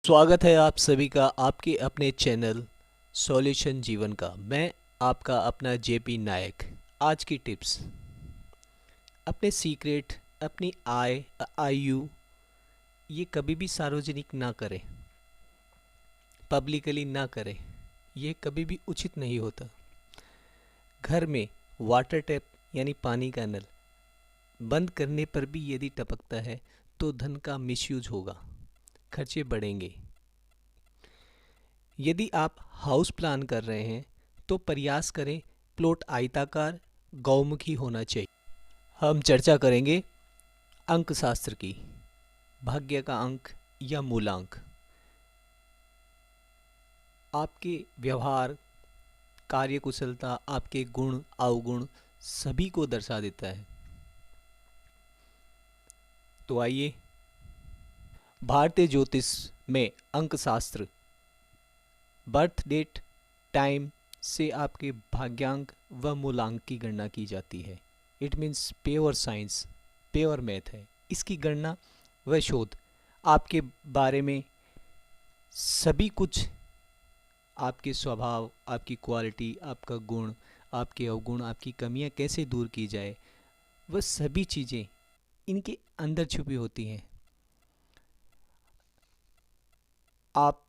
स्वागत है आप सभी का आपके अपने चैनल सॉल्यूशन जीवन का। मैं आपका अपना जेपी नायक। आज की टिप्स, अपने सीक्रेट, अपनी आयु ये कभी भी सार्वजनिक ना करें, पब्लिकली ना करें, ये कभी भी उचित नहीं होता। घर में वाटर टैप यानी पानी का नल बंद करने पर भी यदि टपकता है तो धन का मिसयूज होगा, खर्चे बढ़ेंगे। यदि आप हाउस प्लान कर रहे हैं तो प्रयास करें प्लॉट आयताकार गौमुखी होना चाहिए। हम चर्चा करेंगे अंक शास्त्र की, भाग्य का अंक या मूलांक आपके व्यवहार, कार्यकुशलता, आपके गुण अवगुण सभी को दर्शा देता है। तो आइए, भारतीय ज्योतिष में अंक शास्त्र बर्थ डेट टाइम से आपके भाग्यांक व मूलांक की गणना की जाती है। It means pure science, pure math है। इसकी गणना व शोध आपके बारे में सभी कुछ, आपके स्वभाव, आपकी क्वालिटी, आपका गुण, आपके अवगुण, आपकी कमियां कैसे दूर की जाए, वह सभी चीज़ें इनके अंदर छुपी होती हैं। आप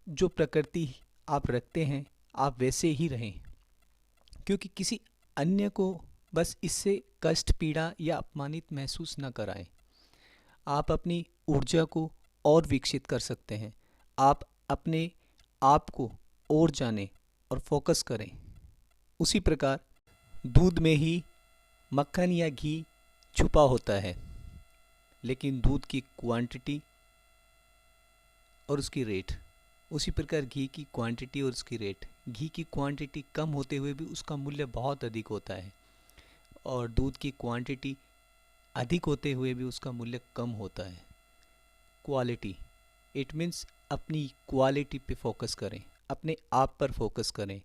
जो प्रकृति आप रखते हैं आप वैसे ही रहें, क्योंकि किसी अन्य को बस इससे कष्ट, पीड़ा या अपमानित महसूस न कराएं। आप अपनी ऊर्जा को और विकसित कर सकते हैं। आप अपने आप को और जानें और फोकस करें। उसी प्रकार दूध में ही मक्खन या घी छुपा होता है, लेकिन दूध की क्वांटिटी और उसकी रेट, उसी प्रकार घी की क्वांटिटी और उसकी रेट, घी की क्वांटिटी कम होते हुए भी उसका मूल्य बहुत अधिक होता है, और दूध की क्वांटिटी अधिक होते हुए भी उसका मूल्य कम होता है। क्वालिटी, इट मीन्स अपनी क्वालिटी पे फोकस करें, अपने आप पर फोकस करें।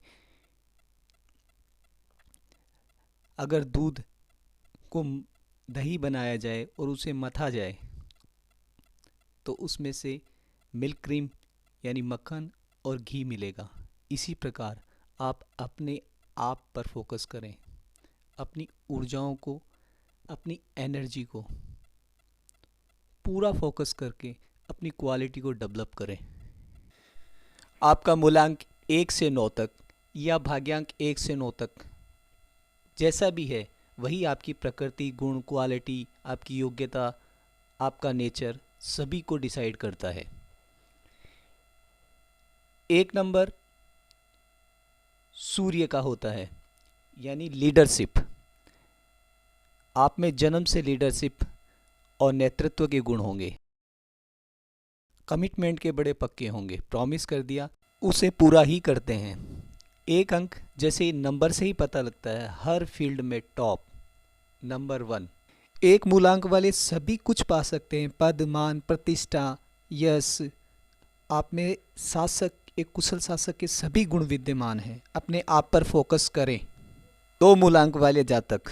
अगर दूध को दही बनाया जाए और उसे मथा जाए तो उसमें से मिल्क क्रीम यानी मक्खन और घी मिलेगा। इसी प्रकार आप अपने आप पर फोकस करें, अपनी ऊर्जाओं को, अपनी एनर्जी को पूरा फोकस करके अपनी क्वालिटी को डेवलप करें। आपका मूलांक 1 से 9 तक या भाग्यांक 1 से 9 तक जैसा भी है, वही आपकी प्रकृति, गुण, क्वालिटी, आपकी योग्यता, आपका नेचर सभी को डिसाइड करता है। 1 नंबर सूर्य का होता है, यानी लीडरशिप। आप में जन्म से लीडरशिप और नेतृत्व के गुण होंगे। कमिटमेंट के बड़े पक्के होंगे, प्रॉमिस कर दिया उसे पूरा ही करते हैं। 1 अंक जैसे नंबर से ही पता लगता है, हर फील्ड में टॉप, नंबर 1। 1 मूलांक वाले सभी कुछ पा सकते हैं, पद, मान, प्रतिष्ठा, यश। आप में शासक, एक कुशल शासक के सभी गुण विद्यमान हैं। अपने आप पर फोकस करें। 2 मूलांक वाले जातक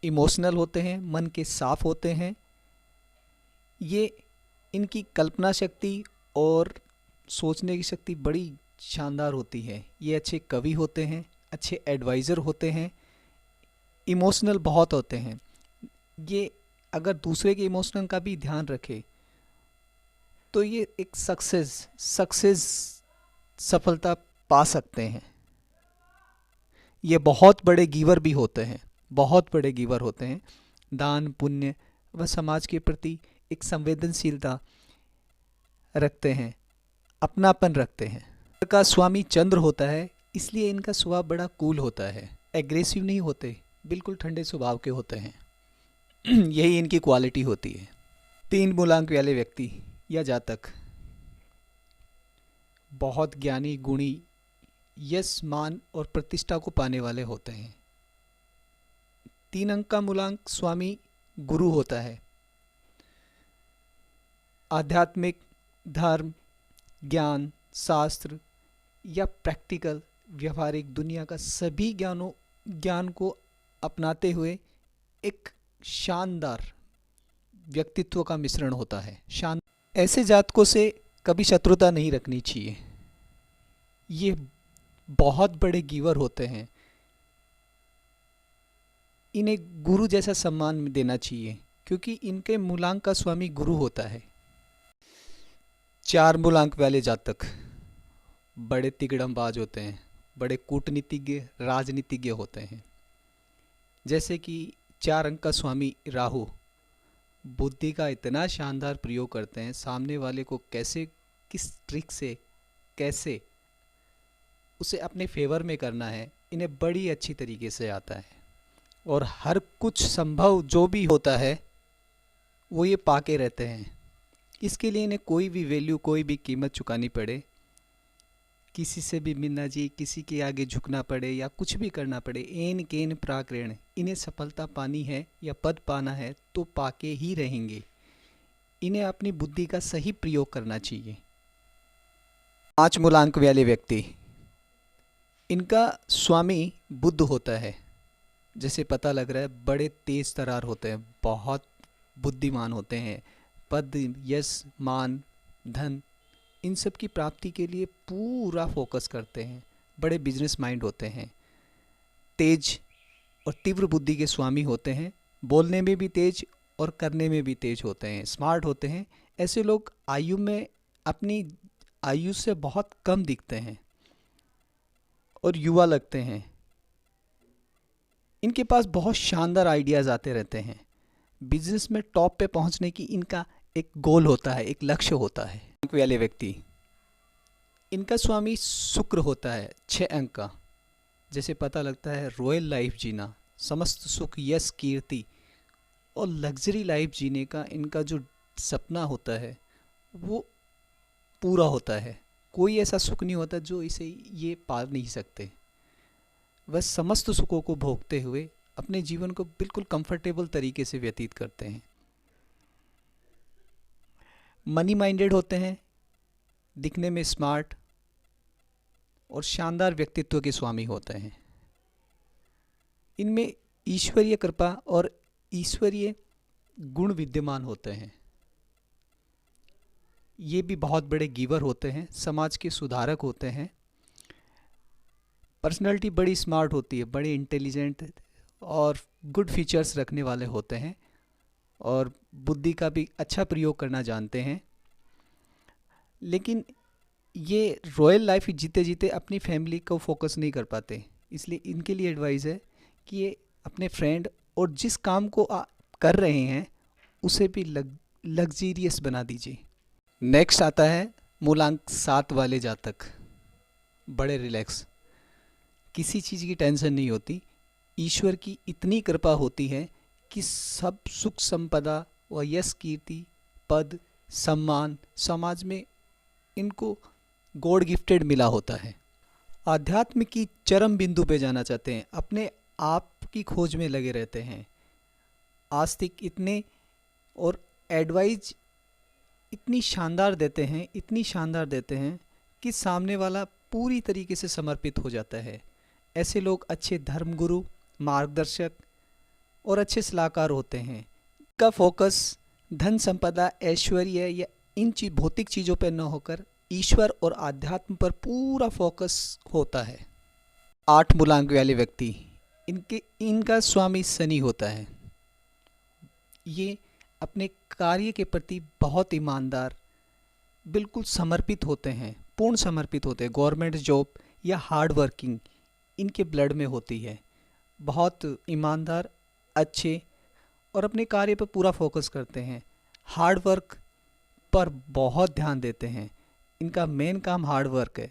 इमोशनल होते हैं, मन के साफ होते हैं। ये इनकी कल्पना शक्ति और सोचने की शक्ति बड़ी शानदार होती है। ये अच्छे कवि होते हैं, अच्छे एडवाइज़र होते हैं, इमोशनल बहुत होते हैं। ये अगर दूसरे के इमोशनल का भी ध्यान रखे तो ये एक सक्सेस सफलता पा सकते हैं। ये बहुत बड़े गिवर भी होते हैं, बहुत बड़े गिवर होते हैं। दान, पुण्य व समाज के प्रति एक संवेदनशीलता रखते हैं, अपनापन रखते हैं। इनका स्वामी चंद्र होता है, इसलिए इनका स्वभाव बड़ा कूल होता है। एग्रेसिव नहीं होते, बिल्कुल ठंडे स्वभाव के होते हैं। यही इनकी क्वालिटी होती है। 3 मूलांक वाले व्यक्ति या जातक बहुत ज्ञानी, गुणी, यश, मान और प्रतिष्ठा को पाने वाले होते हैं। 3 अंक का मूलांक स्वामी गुरु होता है। आध्यात्मिक, धर्म, ज्ञान, शास्त्र या प्रैक्टिकल, व्यवहारिक दुनिया का सभी ज्ञान को अपनाते हुए एक शानदार व्यक्तित्व का मिश्रण होता है। ऐसे जातकों से कभी शत्रुता नहीं रखनी चाहिए। ये बहुत बड़े गिवर होते हैं, इन्हें गुरु जैसा सम्मान देना चाहिए क्योंकि इनके मूलांक का स्वामी गुरु होता है। 4 मूलांक वाले जातक बड़े तिकड़मबाज होते हैं, बड़े कूटनीतिज्ञ राजनीतिज्ञ होते हैं। जैसे कि 4 अंक का स्वामी राहु बुद्धि का इतना शानदार प्रयोग करते हैं, सामने वाले को कैसे किस ट्रिक से कैसे उसे अपने फेवर में करना है इन्हें बड़ी अच्छी तरीके से आता है। और हर कुछ संभव जो भी होता है वो ये पाके रहते हैं। इसके लिए इन्हें कोई भी वैल्यू कोई भी कीमत चुकानी पड़े, किसी से भी मिलना चाहिए, किसी के आगे झुकना पड़े या कुछ भी करना पड़े, एन केन प्राक्रेण, इन्हें सफलता पानी है या पद पाना है तो पाके ही रहेंगे। इन्हें अपनी बुद्धि का सही प्रयोग करना चाहिए। 5 मूलांक वाले व्यक्ति, इनका स्वामी बुध होता है। जैसे पता लग रहा है बड़े तेज तरार होते हैं, बहुत बुद्धिमान होते हैं, पद यश मान धन इन सब की प्राप्ति के लिए पूरा फोकस करते हैं, बड़े बिजनेस माइंड होते हैं, तेज और तीव्र बुद्धि के स्वामी होते हैं, बोलने में भी तेज और करने में भी तेज होते हैं, स्मार्ट होते हैं। ऐसे लोग आयु में अपनी आयु से बहुत कम दिखते हैं और युवा लगते हैं। इनके पास बहुत शानदार आइडियाज़ आते रहते हैं। बिजनेस में टॉप पे पहुंचने की इनका एक गोल होता है, एक लक्ष्य होता है। अंक वाले व्यक्ति, इनका स्वामी शुक्र होता है 6 अंक का। जैसे पता लगता है रॉयल लाइफ जीना, समस्त सुख यश कीर्ति और लग्जरी लाइफ जीने का इनका जो सपना होता है वो पूरा होता है। कोई ऐसा सुख नहीं होता जो इसे ये पा नहीं सकते। वह समस्त सुखों को भोगते हुए अपने जीवन को बिल्कुल कंफर्टेबल तरीके से व्यतीत करते हैं। मनी माइंडेड होते हैं, दिखने में स्मार्ट और शानदार व्यक्तित्व के स्वामी होते हैं। इनमें ईश्वरीय कृपा और ईश्वरीय गुण विद्यमान होते हैं। ये भी बहुत बड़े गिवर होते हैं, समाज के सुधारक होते हैं। पर्सनालिटी बड़ी स्मार्ट होती है, बड़े इंटेलिजेंट और गुड फीचर्स रखने वाले होते हैं और बुद्धि का भी अच्छा प्रयोग करना जानते हैं। लेकिन ये रॉयल लाइफ जीते जीते अपनी फैमिली को फोकस नहीं कर पाते, इसलिए इनके लिए एडवाइस है कि ये अपने फ्रेंड और जिस काम को कर रहे हैं उसे भी लग्जीरियस बना दीजिए। नेक्स्ट आता है मूलांक 7 वाले जातक, बड़े रिलैक्स, किसी चीज़ की टेंशन नहीं होती। ईश्वर की इतनी कृपा होती है कि सब सुख संपदा व यश कीर्ति पद सम्मान समाज में इनको गॉड गिफ्टेड मिला होता है। आध्यात्म की चरम बिंदु पे जाना चाहते हैं, अपने आप की खोज में लगे रहते हैं। आस्तिक इतने और एडवाइज इतनी शानदार देते हैं, इतनी शानदार देते हैं कि सामने वाला पूरी तरीके से समर्पित हो जाता है। ऐसे लोग अच्छे धर्मगुरु, मार्गदर्शक और अच्छे सलाहकार होते हैं। का फोकस धन संपदा ऐश्वर्य या इन भौतिक चीज़ों पर न होकर ईश्वर और आध्यात्म पर पूरा फोकस होता है। 8 मूलांक वाले व्यक्ति, इनका स्वामी शनि होता है। ये अपने कार्य के प्रति बहुत ईमानदार, बिल्कुल समर्पित होते हैं, पूर्ण समर्पित होते हैं। गवर्नमेंट जॉब या हार्ड वर्किंग इनके ब्लड में होती है। बहुत ईमानदार, अच्छे और अपने कार्य पर पूरा फोकस करते हैं। हार्ड वर्क पर बहुत ध्यान देते हैं। इनका मेन काम हार्ड वर्क है।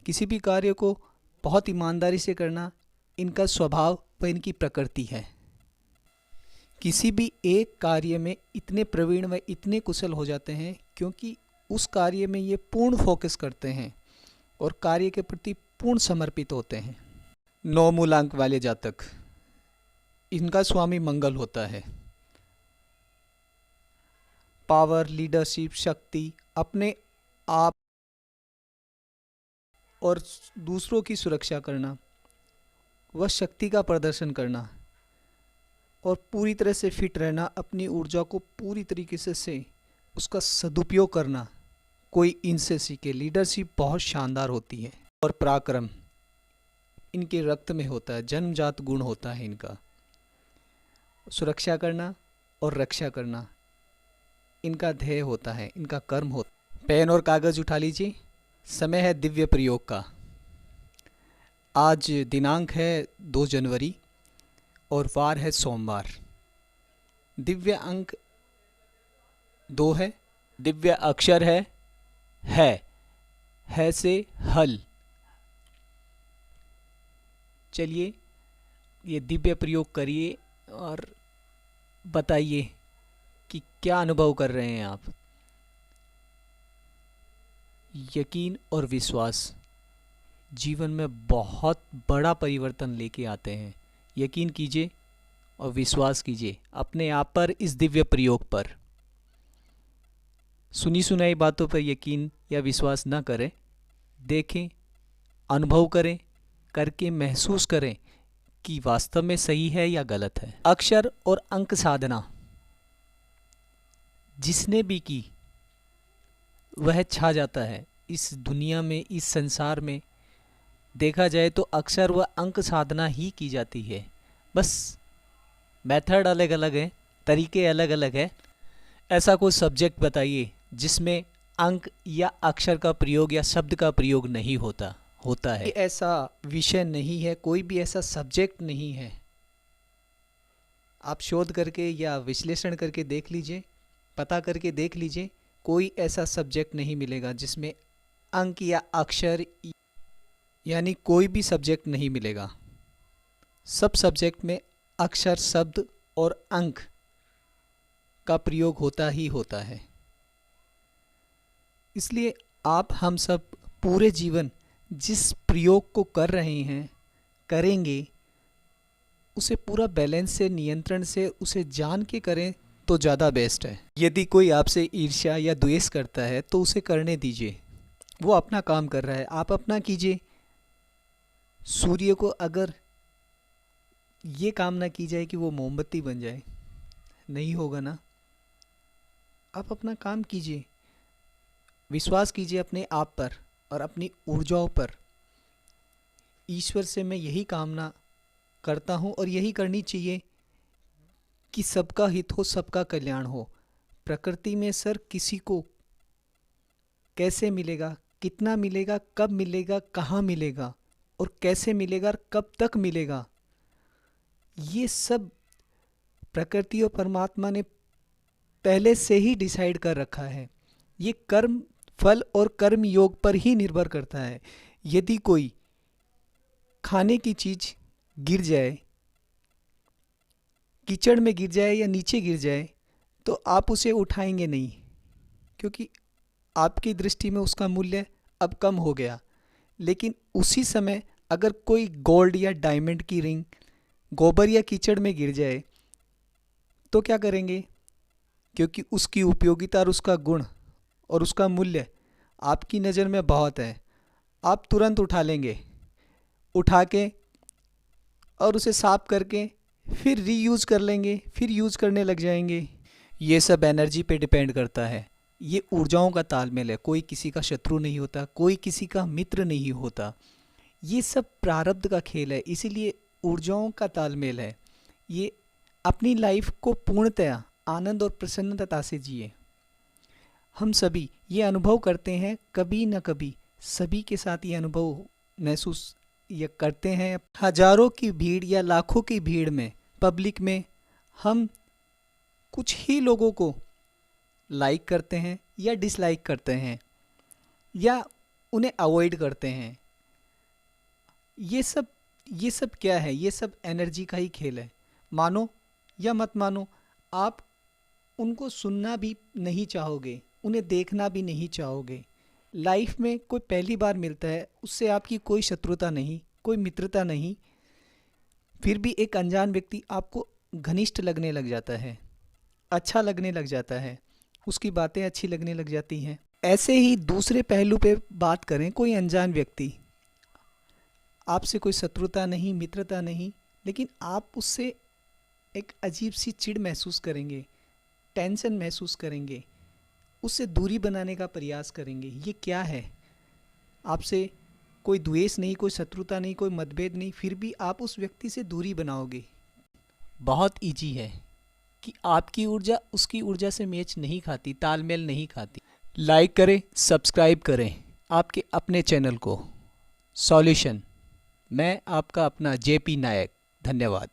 किसी भी कार्य को बहुत ईमानदारी से करना इनका स्वभाव व इनकी प्रकृति है। किसी भी एक कार्य में इतने प्रवीण व इतने कुशल हो जाते हैं क्योंकि उस कार्य में ये पूर्ण फोकस करते हैं और कार्य के प्रति पूर्ण समर्पित होते हैं। 9 मूलांक वाले जातक, इनका स्वामी मंगल होता है। पावर, लीडरशिप, शक्ति, अपने आप और दूसरों की सुरक्षा करना, वह शक्ति का प्रदर्शन करना और पूरी तरह से फिट रहना, अपनी ऊर्जा को पूरी तरीके से उसका सदुपयोग करना कोई इनसे सीखे। लीडरशिप बहुत शानदार होती है। और पराक्रम इनके रक्त में होता है, जन्मजात गुण होता है इनका। सुरक्षा करना और रक्षा करना इनका ध्येय होता है, इनका कर्म होता है। पेन और कागज़ उठा लीजिए, समय है दिव्य प्रयोग का। आज दिनांक है 2 जनवरी और वार है सोमवार। दिव्य अंक 2 है, दिव्य अक्षर है से हल। चलिए ये दिव्य प्रयोग करिए और बताइए कि क्या अनुभव कर रहे हैं आप। यकीन और विश्वास जीवन में बहुत बड़ा परिवर्तन लेके आते हैं। यकीन कीजिए और विश्वास कीजिए अपने आप पर, इस दिव्य प्रयोग पर। सुनी सुनाई बातों पर यकीन या विश्वास न करें, देखें, अनुभव करें, करके महसूस करें कि वास्तव में सही है या गलत है। अक्षर और अंक साधना जिसने भी की वह छा जाता है इस दुनिया में, इस संसार में। देखा जाए तो अक्षर व अंक साधना ही की जाती है, बस मेथड अलग अलग है, तरीके अलग अलग है। ऐसा कोई सब्जेक्ट बताइए जिसमें अंक या अक्षर का प्रयोग या शब्द का प्रयोग नहीं होता है। ऐसा विषय नहीं है, कोई भी ऐसा सब्जेक्ट नहीं है। आप शोध करके या विश्लेषण करके देख लीजिए, पता करके देख लीजिए, कोई ऐसा सब्जेक्ट नहीं मिलेगा जिसमें अंक या अक्षर यानी कोई भी सब्जेक्ट नहीं मिलेगा। सब सब्जेक्ट में अक्षर, शब्द और अंक का प्रयोग होता ही होता है। इसलिए आप हम सब पूरे जीवन जिस प्रयोग को कर रहे हैं, करेंगे, उसे पूरा बैलेंस से, नियंत्रण से, उसे जान के करें तो ज़्यादा बेस्ट है। यदि कोई आपसे ईर्ष्या या द्वेष करता है तो उसे करने दीजिए, वो अपना काम कर रहा है, आप अपना कीजिए। सूर्य को अगर ये कामना की जाए कि वो मोमबत्ती बन जाए, नहीं होगा ना। आप अपना काम कीजिए, विश्वास कीजिए अपने आप पर और अपनी ऊर्जाओं पर। ईश्वर से मैं यही कामना करता हूँ और यही करनी चाहिए कि सबका हित हो, सबका कल्याण हो। प्रकृति में सर किसी को कैसे मिलेगा, कितना मिलेगा, कब मिलेगा, कहाँ मिलेगा और कैसे मिलेगा और कब तक मिलेगा, ये सब प्रकृति और परमात्मा ने पहले से ही डिसाइड कर रखा है। ये कर्म फल और कर्म योग पर ही निर्भर करता है। यदि कोई खाने की चीज गिर जाए, कीचड़ में गिर जाए या नीचे गिर जाए, तो आप उसे उठाएंगे नहीं, क्योंकि आपकी दृष्टि में उसका मूल्य अब कम हो गया। लेकिन उसी समय अगर कोई गोल्ड या डायमंड की रिंग गोबर या कीचड़ में गिर जाए तो क्या करेंगे? क्योंकि उसकी उपयोगिता और उसका गुण और उसका मूल्य आपकी नज़र में बहुत है, आप तुरंत उठा लेंगे, उठा के और उसे साफ करके फिर रीयूज़ कर लेंगे, फिर यूज़ करने लग जाएंगे। ये सब एनर्जी पे डिपेंड करता है। ये ऊर्जाओं का तालमेल है। कोई किसी का शत्रु नहीं होता, कोई किसी का मित्र नहीं होता। ये सब प्रारब्ध का खेल है, इसीलिए ऊर्जाओं का तालमेल है। ये अपनी लाइफ को पूर्णतया आनंद और प्रसन्नता से जिए। हम सभी ये अनुभव करते हैं, कभी न कभी सभी के साथ ये अनुभव महसूस ये करते हैं। हजारों की भीड़ या लाखों की भीड़ में, पब्लिक में हम कुछ ही लोगों को लाइक करते हैं या डिसलाइक करते हैं या उन्हें अवॉइड करते हैं। ये सब क्या है? ये सब एनर्जी का ही खेल है। मानो या मत मानो, आप उनको सुनना भी नहीं चाहोगे, उन्हें देखना भी नहीं चाहोगे। लाइफ में कोई पहली बार मिलता है, उससे आपकी कोई शत्रुता नहीं, कोई मित्रता नहीं, फिर भी एक अनजान व्यक्ति आपको घनिष्ठ लगने लग जाता है, अच्छा लगने लग जाता है, उसकी बातें अच्छी लगने लग जाती हैं। ऐसे ही दूसरे पहलू पे बात करें, कोई अनजान व्यक्ति, आपसे कोई शत्रुता नहीं, मित्रता नहीं, लेकिन आप उससे एक अजीब सी चिढ़ महसूस करेंगे, टेंशन महसूस करेंगे, उससे दूरी बनाने का प्रयास करेंगे। ये क्या है, आपसे कोई द्वेष नहीं, कोई शत्रुता नहीं, कोई मतभेद नहीं, फिर भी आप उस व्यक्ति से दूरी बनाओगे। बहुत ईजी है कि आपकी ऊर्जा उसकी ऊर्जा से मैच नहीं खाती, तालमेल नहीं खाती। लाइक करें, सब्सक्राइब करें आपके अपने चैनल को सॉल्यूशन। मैं आपका अपना JP नायक। धन्यवाद।